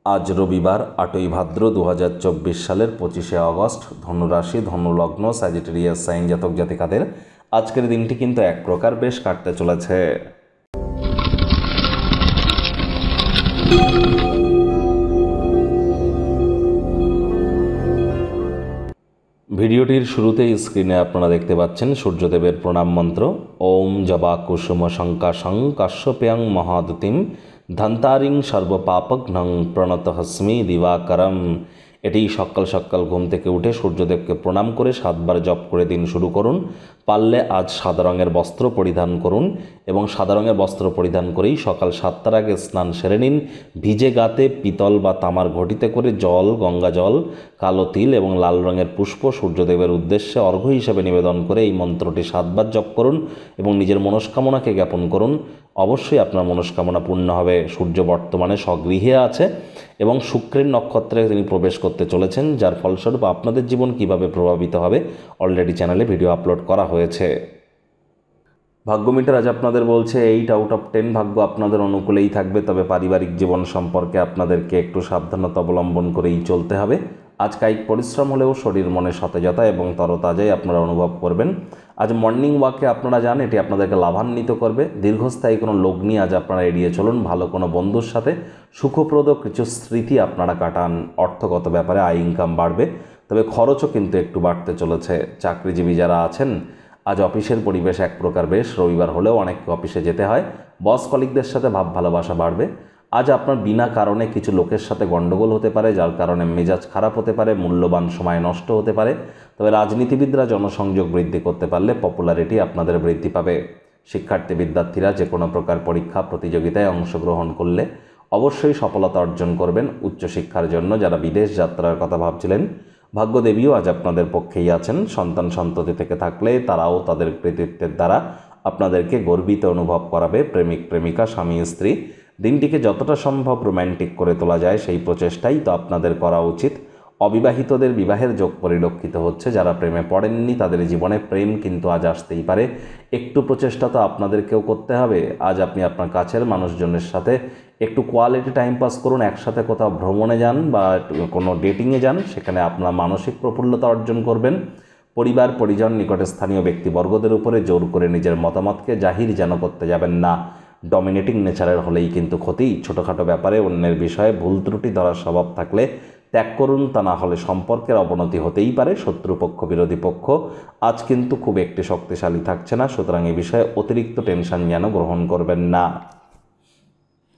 আজ রবিবার 8ই ভাদ্র 2024 সালের 25শে অগস্ট। ধনুরাশি, ধনুলগ্ন, স্যাজিটেরিয়াস সাইন জাতক জাতিকাদের আজকের দিনটি কিন্তু এক প্রকার বেশ কাটতে চলেছে। ভিডিওটির শুরুতেই স্ক্রিনে আপনারা দেখতে পাচ্ছেন সূর্যদেবের প্রণাম মন্ত্র। ওম জবা কুসুম শঙ্কাশং কাশ্যপেয়ং মহাদতিম ধন্তারিং সর্বপাপঘ্নং প্রণতহস্মি দিবাকরম। এটি সকাল সকাল ঘুম থেকে উঠে সূর্যদেবকে প্রণাম করে 7 বার জপ করে দিন শুরু করুন। পারলে আজ সাদা রঙের বস্ত্র পরিধান করুন এবং সাদা রঙের বস্ত্র পরিধান করেই সকাল 7টার আগে স্নান সেরে নিন। ভিজে গাতে পিতল বা তামার ঘটিতে করে জল, গঙ্গা জল, কালো তিল এবং লাল রঙের পুষ্প সূর্যদেবের উদ্দেশ্যে অর্ঘ্য হিসেবে নিবেদন করে এই মন্ত্রটি 7 বার জপ করুন এবং নিজের মনস্কামনাকে জ্ঞাপন করুন। অবশ্যই আপনার মনস্কামনা পূর্ণ হবে। সূর্য বর্তমানে স্বগৃহে আছে এবং শুক্রের নক্ষত্রে তিনি প্রবেশ করতে চলেছেন, যার ফলস্বরূপ আপনাদের জীবন কিভাবে প্রভাবিত হবে অলরেডি চ্যানেলে ভিডিও আপলোড করা হয়েছে। ভাগ্য মিটার আজ আপনাদের বলছে 8 আউট অফ 10 ভাগ্য আপনাদের অনুকূলেই থাকবে, তবে পারিবারিক জীবন সম্পর্কে আপনাদেরকে একটু সাবধানতা অবলম্বন করেই চলতে হবে। আজ কায়িক পরিশ্রম হলেও শরীর মনে সতেজতা এবং তরতাজাই আপনারা অনুভব করবেন। আজ মর্নিং ওয়াকে আপনারা যান, এটি আপনাদেরকে লাভান্বিত করবে। দীর্ঘস্থায়ী কোনো লগ্নি আজ আপনারা এড়িয়ে চলুন। ভালো কোনো বন্ধুর সাথে সুখপ্রদ কিছু স্মৃতি আপনারা কাটান। অর্থগত ব্যাপারে আয় ইনকাম বাড়বে, তবে খরচও কিন্তু একটু বাড়তে চলেছে। চাকরিজীবী যারা আছেন আজ অফিসের পরিবেশ এক প্রকার বেশ, রবিবার হলেও অনেককে অফিসে যেতে হয়। বস কলিগদের সাথে ভাব ভালোবাসা বাড়বে। আজ আপনার বিনা কারণে কিছু লোকের সাথে গণ্ডগোল হতে পারে, যার কারণে মেজাজ খারাপ হতে পারে, মূল্যবান সময় নষ্ট হতে পারে। তবে রাজনীতিবিদরা জনসংযোগ বৃদ্ধি করতে পারলে পপুলারিটি আপনাদের বৃদ্ধি পাবে। শিক্ষার্থী বিদ্যার্থীরা যে কোনো প্রকার পরীক্ষা প্রতিযোগিতায় অংশগ্রহণ করলে অবশ্যই সফলতা অর্জন করবেন। উচ্চশিক্ষার জন্য যারা বিদেশ যাত্রার কথা ভাবছিলেন, ভাগ্যদেবীও আজ আপনাদের পক্ষেই আছেন। সন্তান সন্ততি থেকে থাকলে তারাও তাদের কৃতিত্বের দ্বারা আপনাদেরকে গর্বিত অনুভব করাবে। প্রেমিক প্রেমিকা, স্বামী স্ত্রী দিনটিকে যতটা সম্ভব রোম্যান্টিক করে তোলা যায় সেই প্রচেষ্টাই তো আপনাদের করা উচিত। অবিবাহিতদের বিবাহের যোগ পরিলক্ষিত হচ্ছে। যারা প্রেমে পড়েননি তাদের জীবনে প্রেম কিন্তু আজ আসতেই পারে। একটু প্রচেষ্টা তো আপনাদেরকেও করতে হবে। আজ আপনি আপনার কাছের মানুষজনের সাথে একটু কোয়ালিটি টাইম পাস করুন। একসাথে কোথাও ভ্রমণে যান বা কোনো ডেটিংয়ে যান, সেখানে আপনার মানসিক প্রফুল্লতা অর্জন করবেন। পরিবার পরিজন নিকটে স্থানীয় ব্যক্তিবর্গদের উপরে জোর করে নিজের মতামতকে জাহির যেন করতে যাবেন না। ডমিনেটিং নেচারের হলেই কিন্তু ক্ষতি। ছোটোখাটো ব্যাপারে অন্যের বিষয়ে ভুল ত্রুটি ধরার স্বভাব থাকলে ত্যাগ করুন, তা না হলে সম্পর্কের অবনতি হতেই পারে। শত্রুপক্ষ বিরোধী পক্ষ আজ কিন্তু খুব একটি শক্তিশালী থাকছে না, সুতরাং এই বিষয়ে অতিরিক্ত টেনশন যেন গ্রহণ করবেন না।